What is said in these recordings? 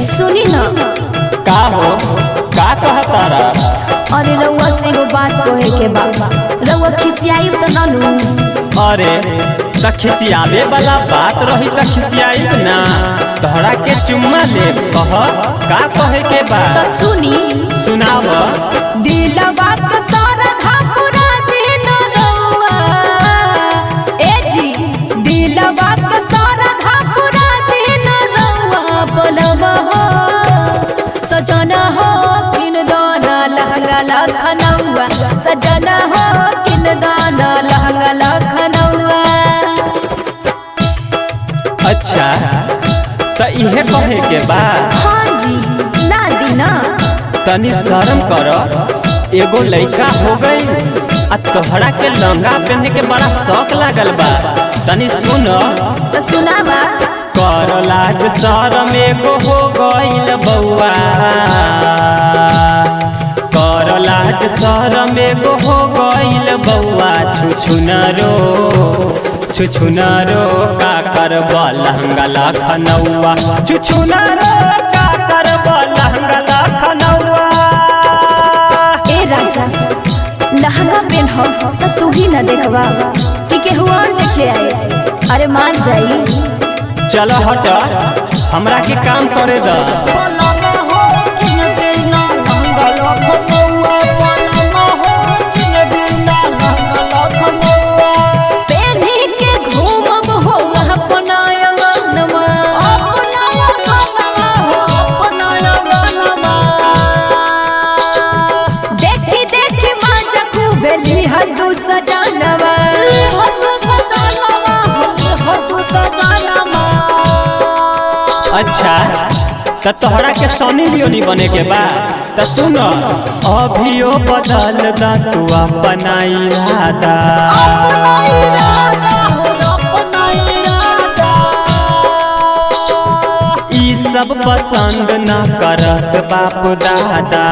सुनी न। का हो का कहतारा? अरे रउआ से एगो बात कहे के बा। रउआ खिसियाई त ननु। अरे त खिसियावे वाला बात रही त खिसियाई ना। तोहरा के चुम्मा ले कह का कहे के बा? तो सुनी सुनाव। दिलवा के सारा धापुरा दिन रउआ ए जी दिलवा के सारा धापुरा दिन रउआ बोलवा हो सजना हो किन दाना लहंगा लखनऊआ सजना हो किन दाना लहंगा लखनऊआ। अच्छा त इहे कहे के बा? हाँ जी ना दीना। तनी शर्म कर, एगो लइका हो गई आ तोहरा के लहंगा पहने के बड़ा शौक लागल बा। तनी सुन तो सुनावा। कर लाज शर्म एगो हो गईल बउआ, कर लाज शर्म एगो हो गईल बउआ। छुछुनरो का करब लहंगा लखनऊआ, छुछुनरो का करब लहंगा लखनऊआ। ए राजा लहंगा पेन्ह तो तू ही न देखवा कि केहू और देखे आए। अरे मान जाई। चल हट, हमरा के काम करे द। अच्छा त तोहरा के सोनी लियोनी बने के बा? त सुन अभियो बदल दा तू अपना इरादा। ई सब पसंद न करस बाप दादा।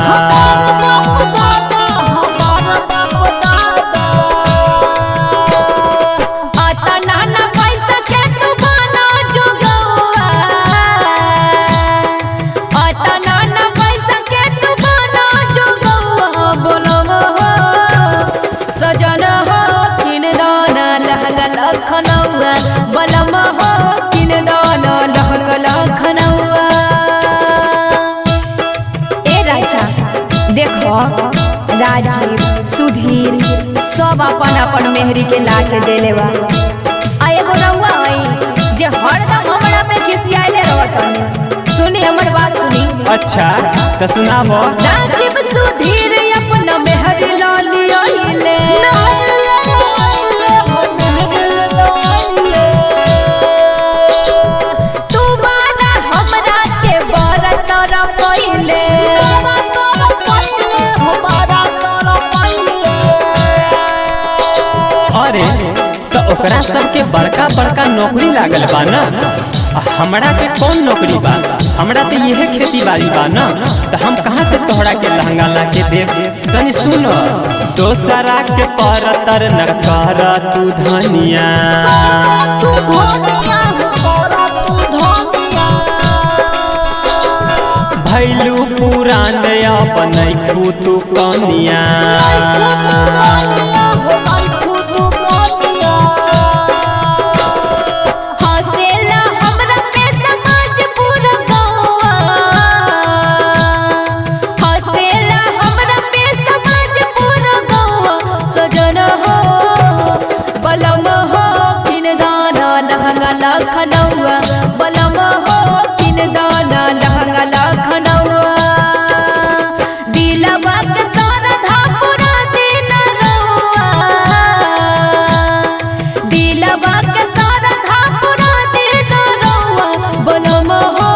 बलमा हो किन दाना लहंगा लखनऊआ। ए राजा देखो राजीव सुधीर सब अपन अपन मेहरी के ला के देले बा। आ एगो रउआ आई जे हरदम हमरा पे खिसियाइले रहत। सुनी हमर बात सुनी। अच्छा त सुनाबो। राजीव सुधीर अपन मेहरी ला लियाइले। अरे तो ओकरा सबके बड़का बड़का नौकरी लागल बा ना। हमरा के कौन नौकरी बा? हमरा तो यह खेती बाड़ी बा ना। तो हम कहाँ से तोहरा के लहंगा ला के देव? तनी सुन, दोसरा के परतर न कर तू धनिया। भैलू पुरान अपन तू कनिया। लखनऊआ बलमा हो किन दाना लहंगा लखनऊआ। दिलवा के सारा धापुरा दिन रउआ, दिलवा के सारा धापुरा दिन रउआ। बलमा हो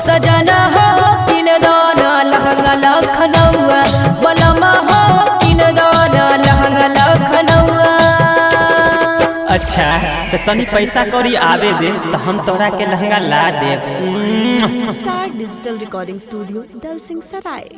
सजना हो किन दाना लहंगा लखनऊआ, बलमा हो किन दाना लहंगा लखनऊआ। अच्छा तो तनी पैसा कौड़ी आवे दे तो हम तोरा के लहंगा ला देब। Star digital recording studio Dalsingh सराय।